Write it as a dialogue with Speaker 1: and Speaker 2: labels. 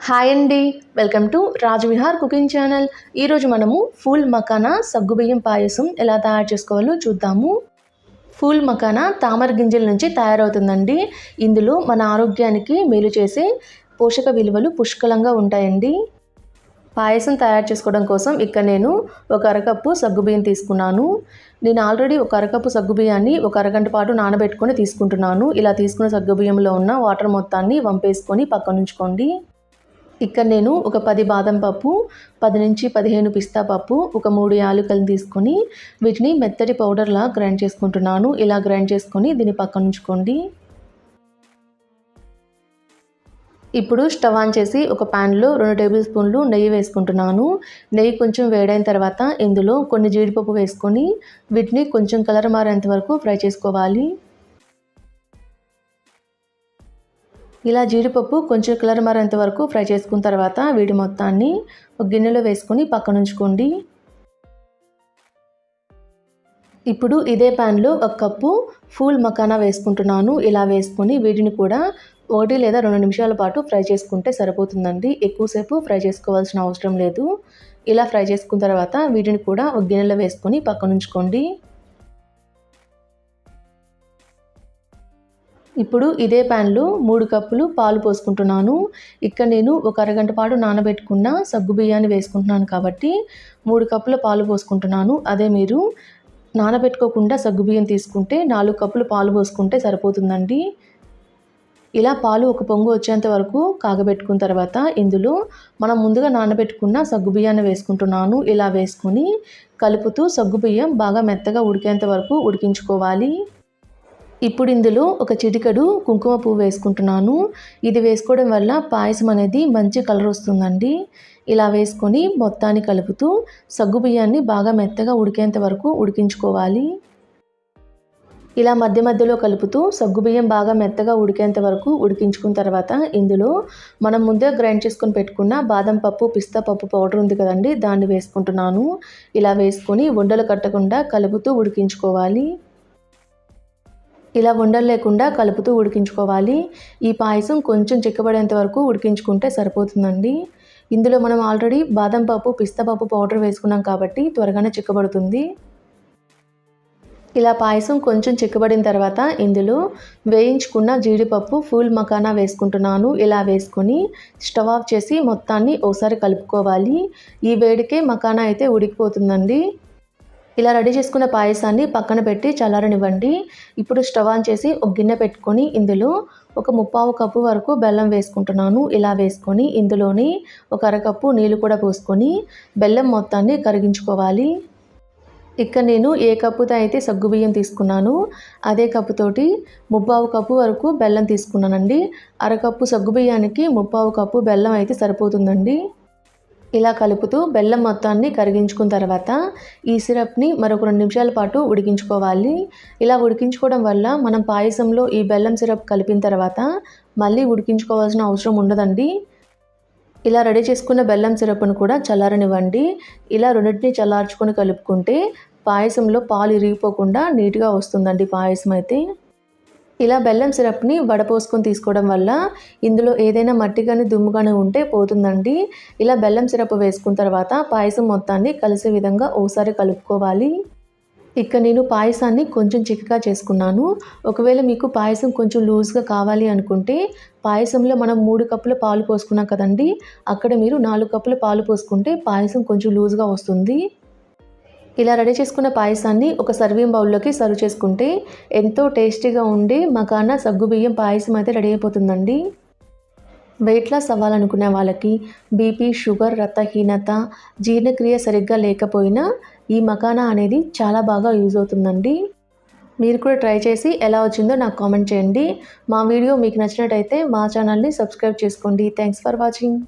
Speaker 1: Hi అండి, welcome to Rajvihar cooking channel. ఈరోజు మనము ఫూల్ మకానా సగ్గుబియ్యం పాయసం ఎలా తయారు చేసుకోవాలో చూద్దాము. ఫూల్ మకానా తామర గింజల నుంచి తయారవుతుందండి. ఇందులో మన ఆరోగ్యానికి మేలు చేసే పోషక విలువలు పుష్కలంగా ఉంటాయండి. పాయసం తయారు చేసుకోవడం కోసం ఇక్కడ నేను ఒక అరకప్పు సగ్గుబియ్యం తీసుకున్నాను. నేను ఆల్రెడీ ఒక అరకప్పు సగ్గుబియ్యాన్ని ఒక అరగంట పాటు నానబెట్టుకొని తీసుకుంటున్నాను. ఇలా తీసుకున్న సగ్గుబియ్యంలో ఉన్న వాటర్ మొత్తాన్ని వంపేసుకొని పక్కన ఉంచుకోండి. ఇక్కడ నేను ఒక 10 బాదం పప్పు, 10 నుంచి 15 పిస్తా పప్పు, ఒక 3 యాలకులను తీసుకొని వీటిని మెత్తటి పౌడర్లా గ్రైండ్ చేసుకుంటున్నాను. ఇలా గ్రైండ్ చేసుకొని దీన్ని పక్కన ఉంచుకోండి. ఇప్పుడు స్టవ్ ఆన్ చేసి ఒక ప్యాన్లో 2 టేబుల్ స్పూన్లు నెయ్యి వేసుకుంటున్నాను. నెయ్యి కొంచెం వేడైన తర్వాత ఇందులో కొన్ని జీడిపప్పు వేసుకొని వీటిని కొంచెం కలర్ మారేంత వరకు ఫ్రై చేసుకోవాలి. ఇలా జీడిపప్పు కొంచెం కలర్ మారేంత వరకు ఫ్రై చేసుకున్న తర్వాత వీటి మొత్తాన్ని ఒక గిన్నెలో వేసుకొని పక్కన ఉంచుకోండి. ఇప్పుడు ఇదే ప్యాన్లో ఒక కప్పు ఫూల్ మకానా వేసుకుంటున్నాను. ఇలా వేసుకొని వీటిని కూడా 1 లేదా 2 నిమిషాల పాటు ఫ్రై చేసుకుంటే సరిపోతుందండి. ఎక్కువసేపు ఫ్రై చేసుకోవాల్సిన అవసరం లేదు. ఇలా ఫ్రై చేసుకున్న తర్వాత వీటిని కూడా ఒక గిన్నెలో వేసుకొని పక్కన ఉంచుకోండి. ఇప్పుడు ఇదే ప్యాన్లో 3 కప్పులు పాలు పోసుకుంటున్నాను. ఇక్కడ నేను ఒక అరగంట పాటు నానబెట్టుకున్న సగ్గుబియ్యాన్ని వేసుకుంటున్నాను కాబట్టి 3 కప్పుల పాలు పోసుకుంటున్నాను. అదే మీరు నానబెట్టుకోకుండా సగ్గుబియ్యం తీసుకుంటే 4 కప్పులు పాలు పోసుకుంటే సరిపోతుందండి. ఇలా పాలు ఒక పొంగు వచ్చేంత వరకు కాగబెట్టుకున్న తర్వాత ఇందులో మనం ముందుగా నానబెట్టుకున్న సగ్గుబియ్యాన్ని వేసుకుంటున్నాను. ఇలా వేసుకొని కలుపుతూ సగ్గుబియ్యం బాగా మెత్తగా ఉడికేంత వరకు ఉడికించుకోవాలి. ఇప్పుడు ఇందులో ఒక చిటికెడు కుంకుమ పువ్వు వేసుకుంటున్నాను. ఇది వేసుకోవడం వల్ల పాయసం అనేది మంచి కలర్ వస్తుందండి. ఇలా వేసుకొని మొత్తాన్ని కలుపుతూ సగ్గుబియ్యాన్ని బాగా మెత్తగా ఉడికేంత వరకు ఉడికించుకోవాలి. ఇలా మధ్య మధ్యలో కలుపుతూ సగ్గుబియ్యం బాగా మెత్తగా ఉడికేంత వరకు ఉడికించుకున్న తర్వాత ఇందులో మనం ముందే గ్రైండ్ చేసుకొని పెట్టుకున్న బాదం పప్పు, పిస్తా పప్పు పౌడర్ ఉంది కదండి, దాన్ని వేసుకుంటున్నాను. ఇలా వేసుకొని ఉండలు కట్టకుండా కలుపుతూ ఉడికించుకోవాలి. ఇలా ఉండలు లేకుండా కలుపుతూ ఉడికించుకోవాలి. ఈ పాయసం కొంచెం చిక్కబడేంత వరకు ఉడికించుకుంటే సరిపోతుందండి. ఇందులో మనం ఆల్రెడీ బాదం పప్పు, పిస్తా పప్పు పౌడర్ వేసుకున్నాం కాబట్టి త్వరగానే చిక్కబడుతుంది. ఇలా పాయసం కొంచెం చిక్కబడిన తర్వాత ఇందులో వేయించుకున్న జీడిపప్పు, ఫూల్ మకానా వేసుకుంటున్నాను. ఇలా వేసుకొని స్టవ్ ఆఫ్ చేసి మొత్తాన్ని ఒకసారి కలుపుకోవాలి. ఈ వేడికే మకానా అయితే ఉడికిపోతుందండి. ఇలా రెడీ చేసుకున్న పాయసాన్ని పక్కన పెట్టి చల్లారనివ్వండి. ఇప్పుడు స్టవ్ ఆన్ చేసి ఒక గిన్నె పెట్టుకొని ఇందులో ఒక 3/4 కప్పు వరకు బెల్లం వేసుకుంటున్నాను. ఇలా వేసుకొని ఇందులోని ఒక అరకప్పు నీళ్ళు కూడా పోసుకొని బెల్లం మొత్తాన్ని కరిగించుకోవాలి. ఇక్కడ నేను ఏ కప్పుతో అయితే సగ్గుబియ్యం తీసుకున్నాను అదే కప్పుతోటి 3/4 కప్పు వరకు బెల్లం తీసుకున్నానండి. అరకప్పు సగ్గుబియ్యానికి 3/4 కప్పు బెల్లం అయితే సరిపోతుందండి. ఇలా కలుపుతూ బెల్లం మొత్తాన్ని కరిగించుకున్న తర్వాత ఈ సిరప్ని మరొక 2 నిమిషాల పాటు ఉడికించుకోవాలి. ఇలా ఉడికించుకోవడం వల్ల మనం పాయసంలో ఈ బెల్లం సిరప్ కలిపిన తర్వాత మళ్ళీ ఉడికించుకోవాల్సిన అవసరం ఉండదండి. ఇలా రెడీ చేసుకున్న బెల్లం సిరప్ను కూడా చల్లారనివ్వండి. ఇలా రెండింటిని చల్లార్చుకొని కలుపుకుంటే పాయసంలో పాలు ఇరిగిపోకుండా నీట్గా వస్తుందండి పాయసం అయితే. ఇలా బెల్లం సిరప్ని వడపోసుకొని తీసుకోవడం వల్ల ఇందులో ఏదైనా మట్టి కానీ దుమ్ము కానీ ఉంటే పోతుందండి. ఇలా బెల్లం సిరప్ వేసుకున్న తర్వాత పాయసం మొత్తాన్ని కలిసే విధంగా ఒకసారి కలుపుకోవాలి. ఇక్కడ నేను పాయసాన్ని కొంచెం చిక్కగా చేసుకున్నాను. ఒకవేళ మీకు పాయసం కొంచెం లూజ్గా కావాలి అనుకుంటే పాయసంలో మనం 3 కప్పుల పాలు పోసుకున్నాం కదండి, అక్కడ మీరు 4 కప్పుల పాలు పోసుకుంటే పాయసం కొంచెం లూజ్గా వస్తుంది. ఇలా రెడీ చేసుకున్న పాయసాన్ని ఒక సర్వింగ్ బౌల్లోకి సర్వ్ చేసుకుంటే ఎంతో టేస్టీగా ఉండే మకానా సగ్గుబియ్యం పాయసం అయితే రెడీ అయిపోతుందండి. వెయిట్ లాస్ అవ్వాలనుకునే వాళ్ళకి, బీపీ, షుగర్, రక్తహీనత, జీర్ణక్రియ సరిగ్గా లేకపోయినా ఈ మకానా అనేది చాలా బాగా యూజ్ అవుతుందండి. మీరు కూడా ట్రై చేసి ఎలా వచ్చిందో నాకు కామెంట్ చేయండి. మా వీడియో మీకు నచ్చినట్టయితే మా ఛానల్ని సబ్స్క్రైబ్ చేసుకోండి. Thanks for watching.